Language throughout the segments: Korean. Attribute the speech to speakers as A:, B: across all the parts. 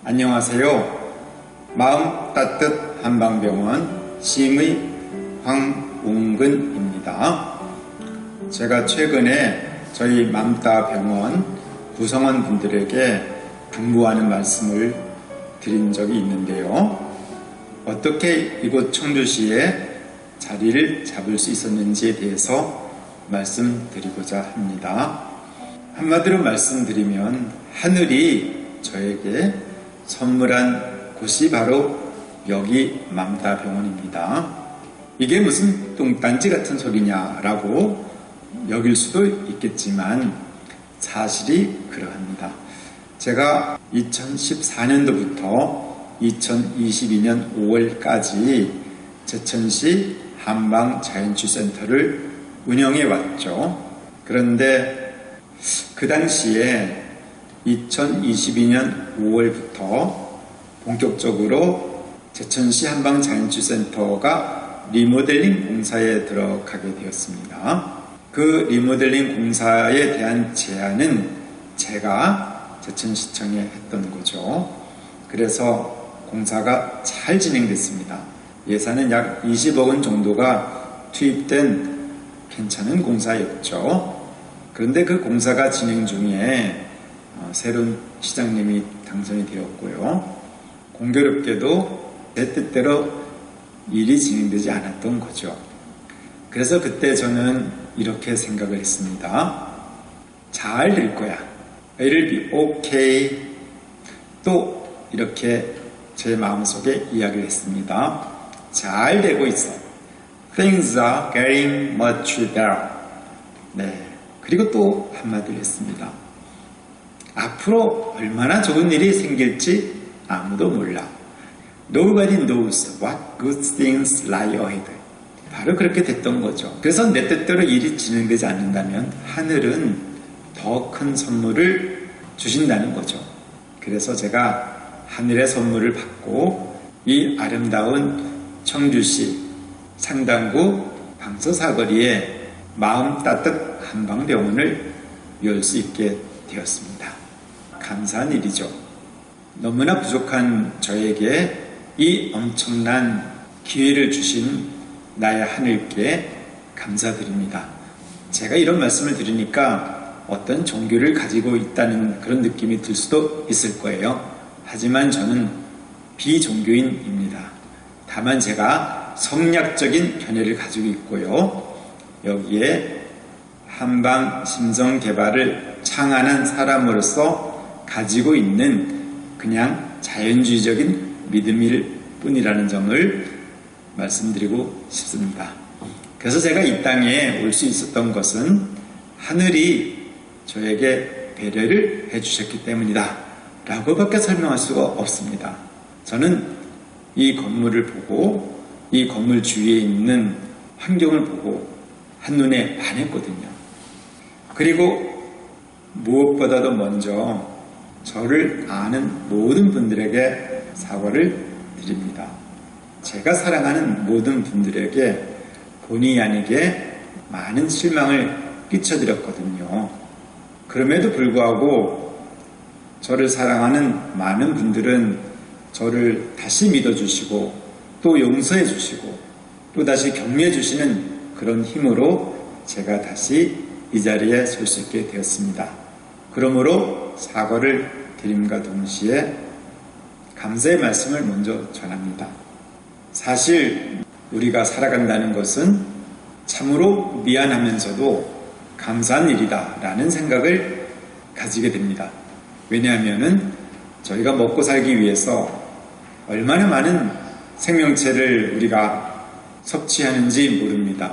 A: 안녕하세요. 마음 따뜻 한방병원 심의 황웅근입니다. 제가 최근에 저희 맘따병원 구성원분들에게 당부하는 말씀을 드린 적이 있는데요. 어떻게 이곳 청주시에 자리를 잡을 수 있었는지에 대해서 말씀드리고자 합니다. 한마디로 말씀드리면 하늘이 저에게 선물한 곳이 바로 여기 맘따병원입니다. 이게 무슨 똥딴지 같은 소리냐라고 여길 수도 있겠지만 사실이 그러합니다. 제가 2014년도부터 2022년 5월까지 제천시 한방자연치유센터를 운영해 왔죠. 그런데 그 당시에 2022년 5월부터 본격적으로 제천시 한방자연치유센터가 리모델링 공사에 들어가게 되었습니다. 그 리모델링 공사에 대한 제안은 제가 제천시청에 했던 거죠. 그래서 공사가 잘 진행됐습니다. 예산은 약 20억 원 정도가 투입된 괜찮은 공사였죠. 그런데 그 공사가 진행 중에 새로운 시장님이 당선이 되었고요. 공교롭게도 제 뜻대로 일이 진행되지 않았던 거죠. 그래서 그때 저는 이렇게 생각을 했습니다. 잘 될 거야. It'll be okay. 또 이렇게 제 마음속에 이야기를 했습니다. 잘 되고 있어. Things are getting much better. 네. 그리고 또 한마디를 했습니다. 앞으로 얼마나 좋은 일이 생길지 아무도 몰라. Nobody knows what good things lie ahead. 바로 그렇게 됐던 거죠. 그래서 내 뜻대로 일이 진행되지 않는다면 하늘은 더 큰 선물을 주신다는 거죠. 그래서 제가 하늘의 선물을 받고 이 아름다운 청주시 상당구 방서사거리에 마음 따뜻 한방병원을 열 수 있게 되었습니다. 감사한 일이죠. 너무나 부족한 저에게 이 엄청난 기회를 주신 나의 하늘께 감사드립니다. 제가 이런 말씀을 드리니까 어떤 종교를 가지고 있다는 그런 느낌이 들 수도 있을 거예요. 하지만 저는 비종교인입니다. 다만 제가 성략적인 견해를 가지고 있고요. 여기에 한방 심성 개발을 창안한 사람으로서 가지고 있는 그냥 자연주의적인 믿음일 뿐이라는 점을 말씀드리고 싶습니다. 그래서 제가 이 땅에 올 수 있었던 것은 하늘이 저에게 배려를 해주셨기 때문이다 라고밖에 설명할 수가 없습니다. 저는 이 건물을 보고 이 건물 주위에 있는 환경을 보고 한눈에 반했거든요. 그리고 무엇보다도 먼저 저를 아는 모든 분들에게 사과를 드립니다. 제가 사랑하는 모든 분들에게 본의 아니게 많은 실망을 끼쳐드렸거든요. 그럼에도 불구하고 저를 사랑하는 많은 분들은 저를 다시 믿어주시고 또 용서해 주시고 또 다시 격려해 주시는 그런 힘으로 제가 다시 이 자리에 설 수 있게 되었습니다. 그러므로 사과를 드림과 동시에 감사의 말씀을 먼저 전합니다. 사실 우리가 살아간다는 것은 참으로 미안하면서도 감사한 일이다 라는 생각을 가지게 됩니다. 왜냐하면 저희가 먹고 살기 위해서 얼마나 많은 생명체를 우리가 섭취하는지 모릅니다.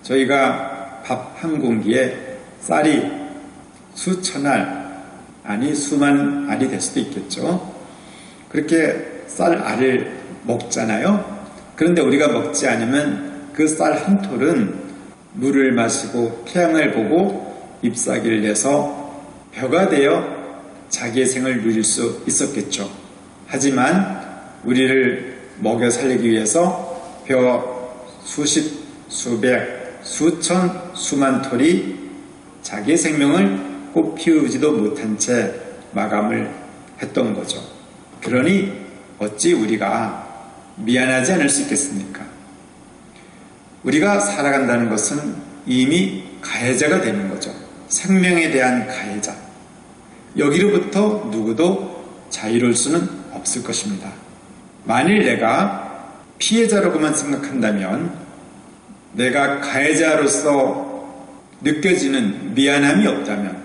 A: 저희가 밥 한 공기에 쌀이 수천 알, 아니 수만 알이 될 수도 있겠죠. 그렇게 쌀알을 먹잖아요. 그런데 우리가 먹지 않으면 그 쌀 한 톨은 물을 마시고 태양을 보고 잎사귀를 내서 벼가 되어 자기의 생을 누릴 수 있었겠죠. 하지만 우리를 먹여 살리기 위해서 벼 수십, 수백, 수천, 수만 톨이 자기의 생명을 꽃 피우지도 못한 채 마감을 했던 거죠. 그러니 어찌 우리가 미안하지 않을 수 있겠습니까? 우리가 살아간다는 것은 이미 가해자가 되는 거죠. 생명에 대한 가해자. 여기로부터 누구도 자유로울 수는 없을 것입니다. 만일 내가 피해자라고만 생각한다면, 내가 가해자로서 느껴지는 미안함이 없다면,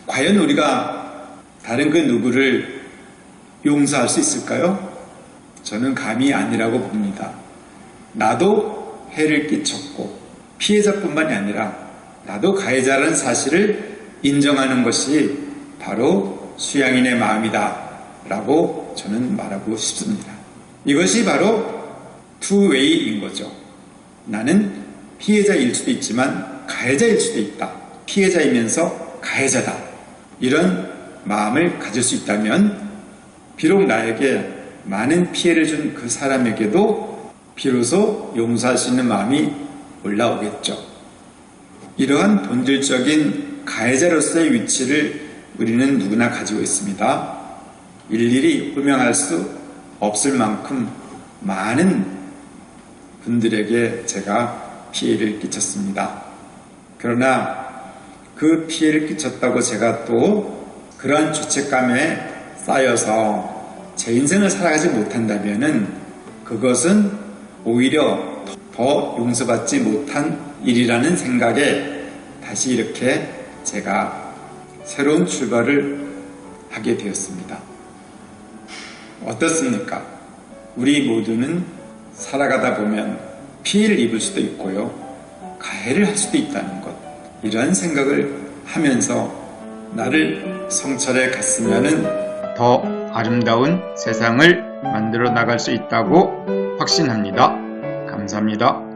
A: 과연 우리가 다른 그 누구를 용서할 수 있을까요? 저는 감히 아니라고 봅니다. 나도 해를 끼쳤고 피해자뿐만이 아니라 나도 가해자라는 사실을 인정하는 것이 바로 수양인의 마음이다 라고 저는 말하고 싶습니다. 이것이 바로 투웨이인 거죠. 나는 피해자일 수도 있지만 가해자일 수도 있다. 피해자이면서 가해자다. 이런 마음을 가질 수 있다면 비록 나에게 많은 피해를 준 그 사람에게도 비로소 용서할 수 있는 마음이 올라오겠죠. 이러한 본질적인 가해자로서의 위치를 우리는 누구나 가지고 있습니다. 일일이 호명할 수 없을 만큼 많은 분들에게 제가 피해를 끼쳤습니다. 그러나 그 피해를 끼쳤다고 제가 또 그러한 죄책감에 쌓여서 제 인생을 살아가지 못한다면은 그것은 오히려 더 용서받지 못한 일이라는 생각에 다시 이렇게 제가 새로운 출발을 하게 되었습니다. 어떻습니까? 우리 모두는 살아가다 보면 피해를 입을 수도 있고요, 가해를 할 수도 있다는 것, 이런 생각을 하면서 나를 성찰해 갔으면은 더 아름다운 세상을 만들어 나갈 수 있다고 확신합니다. 감사합니다.